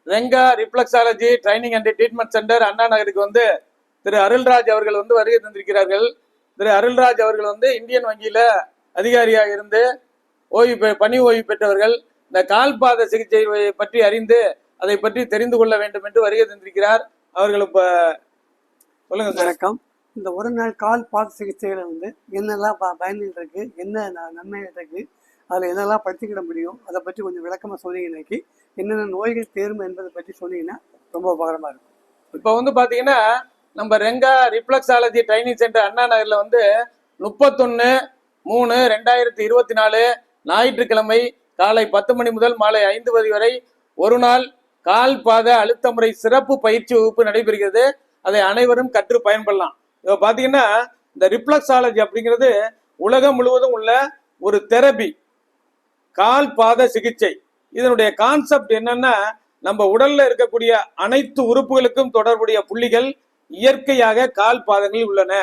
Renga reflexology training and treatment centre அண்ணா நகருக்கு வந்து திரு அருள்ராஜ் அவர்கள் வந்து வருகை தந்திருக்கிறார்கள். திரு அருள்ராஜ் அவர்கள் வந்து இந்தியன் வங்கியில அதிகாரியாக இருந்து பணி ஓய்வு பெற்றவர்கள். இந்த கால்பாத சிகிச்சை பற்றி அறிந்து அதை பற்றி தெரிந்து கொள்ள வேண்டும் என்று வருகை தந்திருக்கிறார். அவர்கள் இப்ப சொல்லுங்க சார். வணக்கம். இந்த ஒரு நாள் கால் பாத சிகிச்சைகளை வந்து என்னெல்லாம் பயன்கள் இருக்கு, என்ன நன்மைகள் இருக்கு, அதில் என்னெல்லாம் படுத்திக்கிட முடியும், அதை பற்றி கொஞ்சம் விளக்கமாக சொன்னீங்கன்னாக்கி என்னென்ன நோய்கள் தேரும் என்பதை பற்றி சொன்னீங்கன்னா ரொம்ப உபகரமாக இருக்கும். இப்போ வந்து பார்த்தீங்கன்னா நம்ம ரெங்கா ரிஃப்ளெக்ஸாலஜி ட்ரைனிங் சென்டர் அண்ணா நகரில் வந்து 31/3/2024 ஞாயிற்றுக்கிழமை காலை 10 மணி முதல் மாலை 5 மணி வரை ஒரு நாள் கால் பாத அழுத்த முறை சிறப்பு பயிற்சி வகுப்பு நடைபெறுகிறது. அதை அனைவரும் கற்று பயன்படலாம். இப்போ பார்த்தீங்கன்னா இந்த ரிஃப்ளெக்ஸாலஜி அப்படிங்கிறது உலகம் முழுவதும் உள்ள ஒரு தெரபி, கால் பாத சிகிச்சை. இதனுடைய கான்செப்ட் என்னன்னா, நம்ம உடல்ல இருக்கக்கூடிய அனைத்து உறுப்புகளுக்கும் தொடர்புடைய புள்ளிகள் இயற்கையாக கால் பாதங்களில் உள்ளன.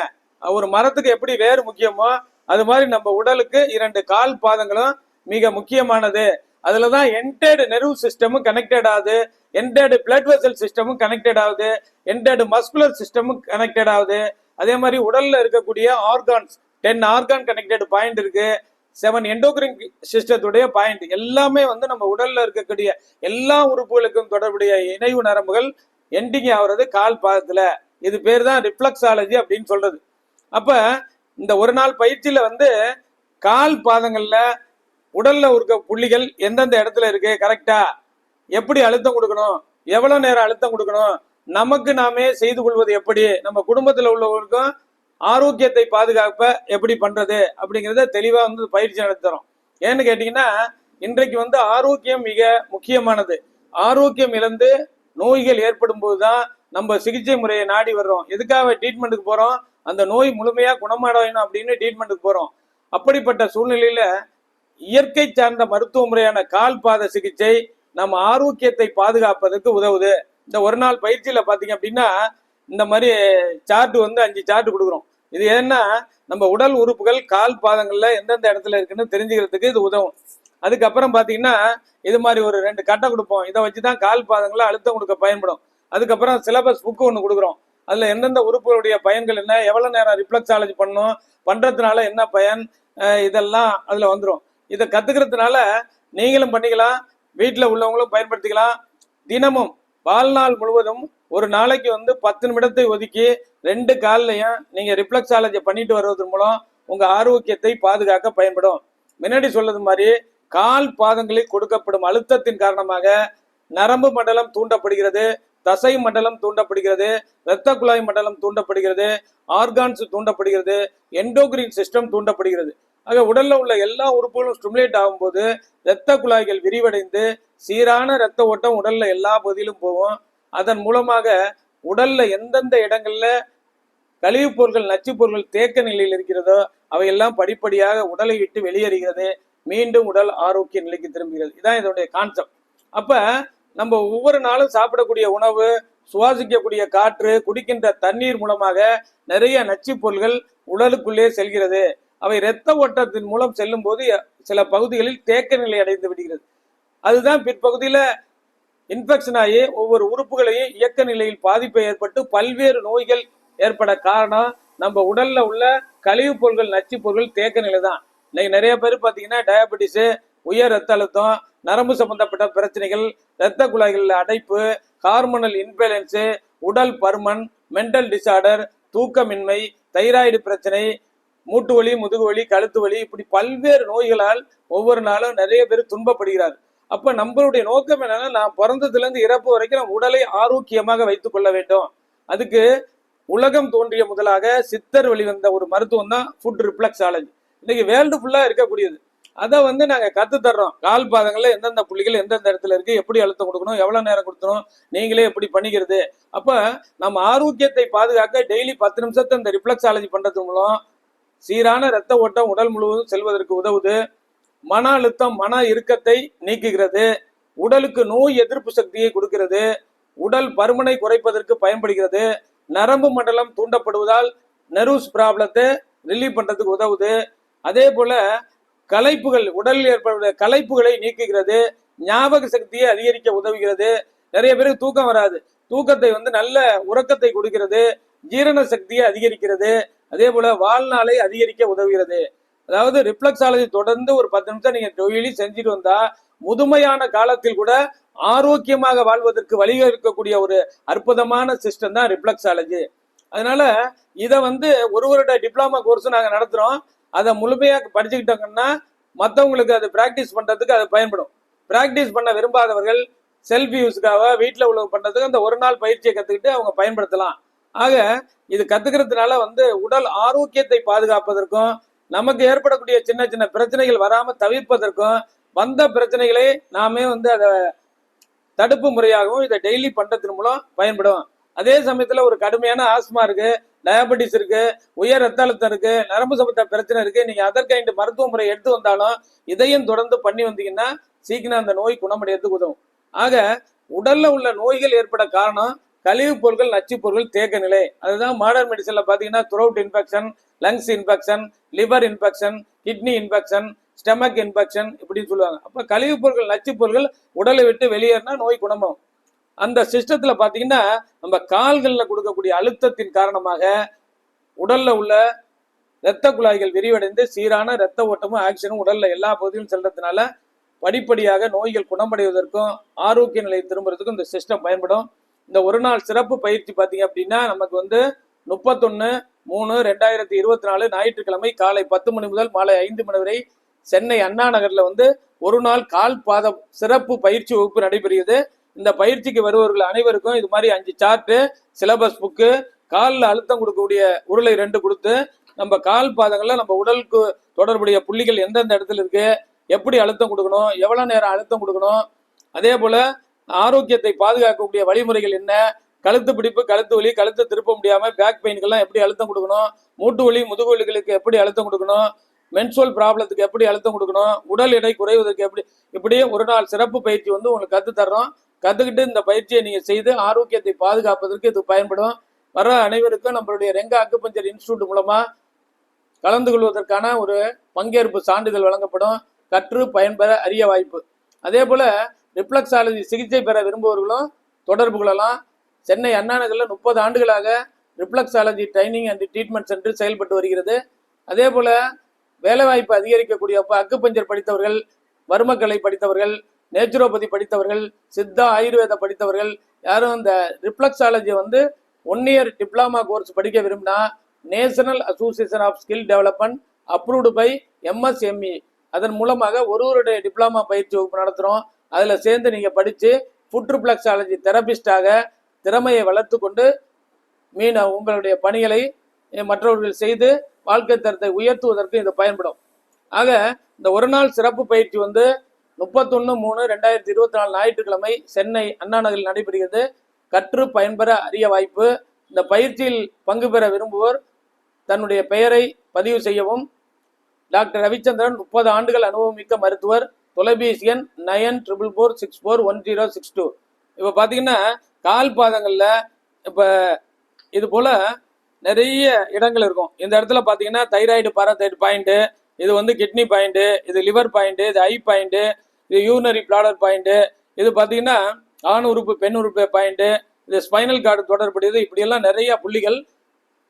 ஒரு மரத்துக்கு எப்படி வேறு முக்கியமோ அது மாதிரி நம்ம உடலுக்கு 2 கால் பாதங்களும் மிக முக்கியமானது. அதுலதான் என்டையர் நெர்வ் சிஸ்டமும் கனெக்டட் ஆகுது, என்டையர் பிளட் வெசல் சிஸ்டமும் கனெக்டட் ஆகுது, என்டையர் மஸ்குலர் சிஸ்டமும் கனெக்டட் ஆகுது. அதே மாதிரி உடல்ல இருக்கக்கூடிய ஆர்கான்ஸ் 10 ஆர்கான் கனெக்டட் பாயிண்ட் இருக்கு, 7 எண்டோக்ரின் சிஸ்டத்துடைய பாயிண்ட் எல்லாமே வந்து நம்ம உடல்ல இருக்கக்கூடிய எல்லா உறுப்புகளுக்கும் தொடர்புடைய இணைவு நரம்புகள் எண்டிங் ஆகுறது கால் பாதத்துல. இது பேர் தான் ரிஃப்ளெக்ஸாலஜி அப்படின்னு சொல்றது. அப்ப இந்த ஒரு நாள் பயிற்சியில வந்து கால் பாதங்கள்ல உடல்ல இருக்க புள்ளிகள் எந்தெந்த இடத்துல இருக்கு, கரெக்டா எப்படி அழுத்தம் கொடுக்கணும், எவ்வளவு நேரம் அழுத்தம் கொடுக்கணும், நமக்கு நாமே செய்து கொள்வது எப்படி, நம்ம குடும்பத்துல உள்ளவர்களுக்கும் ஆரோக்கியத்தை பாதுகாப்ப எப்படி பண்றது அப்படிங்கிறத தெளிவா வந்து பயிற்சி நடத்துறோம். ஏன்னு கேட்டீங்கன்னா இன்றைக்கு வந்து ஆரோக்கியம் மிக முக்கியமானது. ஆரோக்கியம் இழந்து நோய்கள் ஏற்படும் போதுதான் நம்ம சிகிச்சை முறையை நாடி வர்றோம். எதுக்காக ட்ரீட்மெண்ட்டுக்கு போறோம், அந்த நோய் முழுமையா குணமடையணும் அப்படின்னு ட்ரீட்மெண்ட்டுக்கு போறோம். அப்படிப்பட்ட சூழ்நிலையில இயற்கை சார்ந்த மருத்துவ முறையான கால் பாத சிகிச்சை நம்ம ஆரோக்கியத்தை பாதுகாப்பதற்கு உதவுது. இந்த ஒரு நாள் பயிற்சியில பாத்தீங்க அப்படின்னா இந்த மாதிரி சார்ட் வந்து 5 சார்ட் கொடுக்குறோம். இது ஏன்னா நம்ம உடல் உறுப்புகள் கால் பாதங்கள்ல எந்தெந்த இடத்துல இருக்குன்னு தெரிஞ்சுக்கிறதுக்கு இது உதவும். அதுக்கப்புறம் பாத்தீங்கன்னா இது மாதிரி ஒரு 2 கட்டை கொடுப்போம். இதை வச்சுதான் கால் பாதங்களை அழுத்தம் கொடுக்க பயன்படும். அதுக்கப்புறம் சிலபஸ் புக்கு ஒன்று கொடுக்குறோம். அதுல எந்தெந்த உறுப்புகளுடைய பயன்கள் என்ன, எவ்வளவு நேரம் ரிஃப்ளெக்ஸாலஜி பண்ணணும், பண்றதுனால என்ன பயன், இதெல்லாம் அதுல வந்துடும். இதை கத்துக்கிறதுனால நீங்களும் பண்ணிக்கலாம், வீட்டுல உள்ளவங்களும் பயன்படுத்திக்கலாம். தினமும் வாழ்நாள் முழுவதும் ஒரு நாளைக்கு வந்து 10 நிமிடத்தை ஒதுக்கி 2 கால்லையும் நீங்க ரிஃப்ளெக்ஸாலஜி பண்ணிட்டு வருவதன் மூலம் உங்க ஆரோக்கியத்தை பாதுகாக்க பயன்படும். முன்னாடி சொல்றது மாதிரி கால் பாதங்களில் கொடுக்கப்படும் அழுத்தத்தின் காரணமாக நரம்பு மண்டலம் தூண்டப்படுகிறது, தசை மண்டலம் தூண்டப்படுகிறது, இரத்த குழாய் மண்டலம் தூண்டப்படுகிறது, ஆர்கான்ஸ் தூண்டப்படுகிறது, எண்டோகிரின் சிஸ்டம் தூண்டப்படுகிறது. ஆக உடல்ல உள்ள எல்லா உறுப்புகளும் ஸ்டிமுலேட் ஆகும்போது இரத்த குழாய்கள் விரிவடைந்து சீரான இரத்த ஓட்டம் உடல்ல எல்லா பகுதியிலும் போகும். அதன் மூலமாக உடல்ல எந்தெந்த இடங்கள்ல கழிவுப் பொருட்கள், நச்சு பொருட்கள் தேக்க நிலையில் இருக்கிறதோ அவையெல்லாம் படிப்படியாக உடலை விட்டு வெளியேறுகிறது, மீண்டும் உடல் ஆரோக்கிய நிலைக்கு திரும்புகிறது. இதான் இதனுடைய கான்செப்ட். அப்ப நம்ம ஒவ்வொரு நாளும் சாப்பிடக்கூடிய உணவு, சுவாசிக்கக்கூடிய காற்று, குடிக்கின்ற தண்ணீர் மூலமாக நிறைய நச்சு பொருள்கள் உடலுக்குள்ளே செல்கிறது. அவை இரத்த ஓட்டத்தின் மூலம் செல்லும் போது சில பகுதிகளில் தேக்க நிலை அடைந்து விடுகிறது. அதுதான் பிற்பகுதியில இன்ஃபெக்ஷன் ஆகி ஒவ்வொரு உறுப்புகளையும் இயக்க நிலையில் பாதிப்பு ஏற்பட்டு பல்வேறு நோய்கள் ஏற்பட காரணம் நம்ம உடல்ல உள்ள கழிவுப் பொருட்கள், நச்சு பொருட்கள் தேக்க நிலை தான். இன்னைக்கு நிறைய பேர் பார்த்தீங்கன்னா டயபெட்டிஸ், உயர் ரத்த அழுத்தம், நரம்பு சம்பந்தப்பட்ட பிரச்சனைகள், இரத்த குழாய்கள் அடைப்பு, ஹார்மோனல் இன்பேலன்ஸ், உடல் பருமன், மென்டல் டிசார்டர், தூக்கமின்மை, தைராய்டு பிரச்சனை, மூட்டு வலி, முதுகு வலி, கழுத்து வலி, இப்படி பல்வேறு நோய்களால் ஒவ்வொரு நாளும் நிறைய பேர் துன்பப்படுகிறார். அப்ப நம்மளுடைய நோக்கம் என்னன்னா, நான் பிறந்ததுல இருந்து இறப்பு வரைக்கும் நம்ம உடலை ஆரோக்கியமாக வைத்துக் கொள்ள வேண்டும். அதுக்கு உலகம் தோன்றிய முதலாக சித்தர் வெளிவந்த ஒரு மருத்துவம் தான் ஃபுட் ரிஃப்ளெக்ஸாலஜி. இன்னைக்கு வேர்ல்டு ஃபுல்லா இருக்கக்கூடியது. அதை வந்து நாங்க கத்து தர்றோம். கால் பாதங்கள்ல எந்தெந்த புள்ளிகள் எந்தெந்த இடத்துல இருக்கு, எப்படி அழுத்தம் கொடுக்கணும், எவ்வளவு நேரம் கொடுக்கணும், நீங்களே எப்படி பண்ணிக்கிறது. அப்ப நம்ம ஆரோக்கியத்தை பாதுகாக்க டெய்லி 10 நிமிஷத்தை இந்த ரிஃப்ளெக்ஸாலஜி பண்றது மூலம் சீரான இரத்த ஓட்டம் உடல் முழுவதும் செல்வதற்கு உதவுது. மன அழுத்தம், மன இறுக்கத்தை நீக்குகிறது, உடலுக்கு நோய் எதிர்ப்பு சக்தியை கொடுக்கிறது, உடல் பருமனை குறைப்பதற்கு பயன்படுகிறது, நரம்பு மண்டலம் தூண்டப்படுவதால் நெர்வ்ஸ் ப்ராப்ளத்தை ரிலீவ் பண்றதுக்கு உதவுது. அதே போல களைப்புகள், உடலில் ஏற்படுகிற களைப்புகளை நீக்குகிறது, ஞாபக சக்தியை அதிகரிக்க உதவுகிறது, நிறைய பேருக்கு தூக்கம் வராது. தூக்கத்தை வந்து நல்ல உறக்கத்தை கொடுக்கிறது, ஜீரண சக்தியை அதிகரிக்கிறது, அதே போல வாழ்நாளை அதிகரிக்க உதவுகிறது. அதாவது ரிஃப்ளெக்ஸாலஜி தொடர்ந்து ஒரு 10 நிமிஷம் நீங்க டெய்லி செஞ்சுட்டு வந்தா முதுமையான காலத்தில் கூட ஆரோக்கியமாக வாழ்வதற்கு வழிவகுக்கக்கூடிய ஒரு அற்புதமான சிஸ்டம் தான் ரிஃப்ளெக்ஸாலஜி. அதனால இதை வந்து ஒரு வருட டிப்ளமா கோர்ஸ் நாங்க நடத்துறோம். அதை முழுமையா படிச்சுக்கிட்டாங்கன்னா மற்றவங்களுக்கு அதை பிராக்டிஸ் பண்றதுக்கு அது பயன்படும். பிராக்டிஸ் பண்ண விரும்பாதவர்கள் செல்ஃப் யூஸ்க்காக வீட்டில் உள்ள பண்றதுக்கு அந்த ஒரு நாள் பயிற்சியை கத்துக்கிட்டு அவங்க பயன்படுத்தலாம். ஆக இது கத்துக்கிறதுனால வந்து உடல் ஆரோக்கியத்தை பாதுகாப்பதற்கும் நமக்கு ஏற்படக்கூடிய சின்ன சின்ன பிரச்சனைகள் வராம தவிர்ப்பதற்கும் வந்த பிரச்சனைகளை நாமே வந்து அதை தடுப்பு முறையாகவும் இதை டெய்லி பண்றதன் மூலம் பயன்படும். அதே சமயத்துல ஒரு கடுமையான ஆஸ்மா இருக்கு, டயபெட்டிஸ் இருக்கு, உயர் ரத்த அழுத்தம் இருக்கு, நரம்பு சம்பந்த பிரச்சனை இருக்கு, நீங்க அதற்கான மருத்துவ முறை எடுத்து வந்தாலும் இதையும் தொடர்ந்து பண்ணி வந்தீங்கன்னா சீக்கிரம் அந்த நோய் குணமடைறதுக்கு உதவும். ஆக உடல்ல உள்ள நோய்கள் ஏற்பட காரணம் கழிவுப் பொருட்கள், நச்சுப் பொருட்கள் தேக்க நிலை. அதுதான் மாடர்ன் மெடிசன்ல பாத்தீங்கன்னா throat infection, lungs infection, liver infection, kidney infection, stomach infection இப்படின்னு சொல்லுவாங்க. அப்ப கழிவுப் பொருட்கள், நச்சுப் பொருட்கள் உடலை விட்டு வெளியேறினா நோய் குணமாகும். அந்த சிஸ்டத்துல பாத்தீங்கன்னா நம்ம கால்கள்ல கொடுக்கக்கூடிய அழுத்தத்தின் காரணமாக உடல்ல உள்ள இரத்த குழாய்கள் விரிவடைந்து சீரான இரத்த ஓட்டமும் ஆக்சிஜனும் உடல்ல எல்லா பகுதியிலும் செல்றதுனால படிப்படியாக நோய்கள் குணமடைவதற்கும் ஆரோக்கிய நிலையை திரும்புறதுக்கும் இந்த சிஸ்டம் பயன்படும். இந்த ஒரு நாள் சிறப்பு பயிற்சி பாத்தீங்க அப்படின்னா நமக்கு வந்து 31/3/2024 ஞாயிற்றுக்கிழமை காலை 10 மணி முதல் மாலை 5 மணி வரை சென்னை அண்ணா நகர்ல வந்து ஒரு நாள் கால் பாத சிறப்பு பயிற்சி வகுப்பு நடைபெறுகிறது. இந்த பயிற்சிக்கு வருபவர்கள் அனைவருக்கும் இது மாதிரி 5 சார்ட்டு, சிலபஸ் புக்கு, காலில் அழுத்தம் கொடுக்கக்கூடிய உருளை 2 கொடுத்து நம்ம கால் பாதங்கள்ல நம்ம உடலுக்கு தொடர்புடைய புள்ளிகள் எந்தெந்த இடத்துல இருக்கு, எப்படி அழுத்தம் கொடுக்கணும், எவ்வளவு நேரம் அழுத்தம் கொடுக்கணும், அதே போல ஆரோக்கியத்தை பாதுகாக்கக்கூடிய வழிமுறைகள் என்ன, கழுத்து பிடிப்பு, கழுத்து வலி, கழுத்து திருப்ப முடியாம பேக் பெயின்கெல்லாம் எப்படி அழுத்தம் கொடுக்கணும், மூட்டு வலி, முதுகு வலிகளுக்கு எப்படி அழுத்தம் கொடுக்கணும், மென்சுவல் ப்ராப்ளத்துக்கு எப்படி அழுத்தம் கொடுக்கணும், உடல் எடை குறைவதற்கு எப்படி, இப்படி ஒரு நாள் சிறப்பு பயிற்சி வந்து உங்களுக்கு கத்து தர்றோம். கத்துக்கிட்டு இந்த பயிற்சியை நீங்க செய்து ஆரோக்கியத்தை பாதுகாப்பதற்கு இது பயன்படும். வர அனைவருக்கும் நம்மளுடைய ரெங்கா அக்குபஞ்சர் இன்ஸ்டிடியூட் மூலமா கலந்து கொள்வதற்கான ஒரு பங்கேற்பு சான்றிதழ் வழங்கப்படும். கற்று பயன்பெற அரிய வாய்ப்பு. அதே போல ரிஃப்ளெக்ஸாலஜி சிகிச்சை பெற விரும்புபவர்களும் தொடர்பு கொள்ளலாம். சென்னை அண்ணா நகர்ல 30 ஆண்டுகளாக reflexology training and treatment centre செயல்பட்டு வருகிறது. அதே போல வேலைவாய்ப்பு அதிகரிக்கக்கூடிய அக்குபஞ்சர் படித்தவர்கள், வர்மக்கலை படித்தவர்கள், நேச்சுரோபதி படித்தவர்கள், சித்தா ஆயுர்வேத படித்தவர்கள் யாரும் இந்த ரிஃப்ளெக்ஸாலஜி வந்து 1 இயர் டிப்ளமா கோர்ஸ் படிக்க விரும்பினா national association of skill development approved by MSME அதன் மூலமாக ஒரு டிப்ளமா பயிற்சி வகுப்பு நடத்துறோம். அதுல சேர்ந்து நீங்க படிச்சு ஃபுட் ரிஃப்ளெக்ஸாலஜி தெரபிஸ்டாக திறமையை வளர்த்து கொண்டு உங்களுடைய பணிகளை மற்றவர்கள் செய்து வாழ்க்கை தரத்தை உயர்த்துவதற்கு இது பயன்படும். ஆக இந்த ஒரு நாள் சிறப்பு பயிற்சி வந்து 31/3/2024 ஞாயிற்றுக்கிழமை சென்னை அண்ணா நகரில் நடைபெறுகிறது. கற்று பயன்பெற அரிய வாய்ப்பு. இந்த பயிற்சியில் பங்கு பெற விரும்புவோர் தன்னுடைய பெயரை பதிவு செய்யவும். டாக்டர் ரவிச்சந்திரன் 30 ஆண்டுகள் அனுபவமிக்க மருத்துவர். தொலைபேசி எண் 9444641062. இப்ப பாத்தீங்கன்னா கால் பாதங்கள்ல இப்ப இது போல நிறைய இடங்கள் இருக்கும். இந்த இடத்துல பாத்தீங்கன்னா தைராய்டு, பாராதைடு பாயிண்ட், இது வந்து கிட்னி பாயிண்ட், இது லிவர் பாயிண்ட், இது ஐ பாயிண்ட், இது யூனரி பிளாடர் பாயிண்ட், இது பாத்தீங்கன்னா ஆண் உறுப்பு பெண் உறுப்பு பாயிண்ட், இது ஸ்பைனல் கார்டு தொடர்புடையது. இப்படி எல்லாம் நிறைய புள்ளிகள்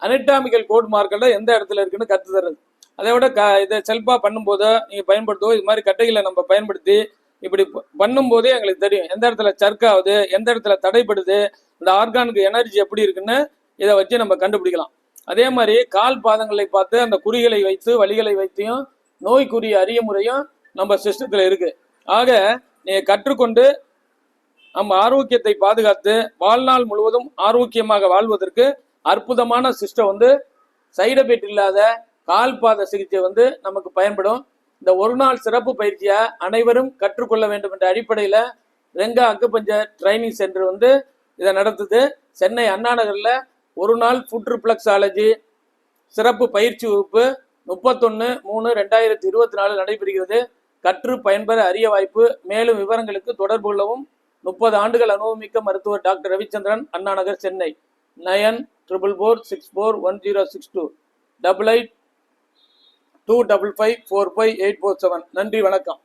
அனட்டாமிக்கல் கோட் மார்க்கெட்ல எந்த இடத்துல இருக்குன்னு கத்து தர்றது. அதை விட இதை செல்ஃபா பண்ணும்போது நீங்க பயன்படுத்துவோம். இது மாதிரி கட்டைகளை நம்ம பயன்படுத்தி இப்படி பண்ணும்போதே எங்களுக்கு தெரியும் எந்த இடத்துல சர்க் ஆகுது, எந்த இடத்துல தடைப்படுது, இந்த ஆர்கானுக்கு எனர்ஜி எப்படி இருக்குன்னு இதை வச்சு நம்ம கண்டுபிடிக்கலாம். அதே மாதிரி கால் பாதங்களை பார்த்து அந்த குறிகளை வைத்து வலிகளை வைத்தியும் நோய்க்குரிய அறிய முறையும் நம்ம சிஸ்டத்துல இருக்கு. ஆக நீங்க கற்றுக்கொண்டு நம்ம ஆரோக்கியத்தை பாதுகாத்து வாழ்நாள் முழுவதும் ஆரோக்கியமாக வாழ்வதற்கு அற்புதமான சிஸ்டம் வந்து சைடு எஃபெக்ட் இல்லாத கால் பாத சிகிச்சை வந்து நமக்கு பயன்படும். இந்த ஒரு நாள் சிறப்பு பயிற்சியை அனைவரும் கற்றுக்கொள்ள வேண்டும் என்ற அடிப்படையில ரெங்கா அக்குபஞ்சர் ட்ரைனிங் சென்டர் வந்து இதை நடத்துது. சென்னை அண்ணா நகர்ல ஒரு நாள் ஃபுட் ரிஃப்ளெக்ஸாலஜி சிறப்பு பயிற்சி வகுப்பு 31/3/2024 நடைபெறுகிறது. கற்று பயன்பெற அரிய வாய்ப்பு. மேலும் விவரங்களுக்கு தொடர்பு கொள்ளவும். 30 ஆண்டுகள் அனுபவமிக்க மருத்துவர் டாக்டர் ரவிச்சந்திரன், அண்ணா நகர், சென்னை. 9444641062 8825545847. நன்றி, வணக்கம்.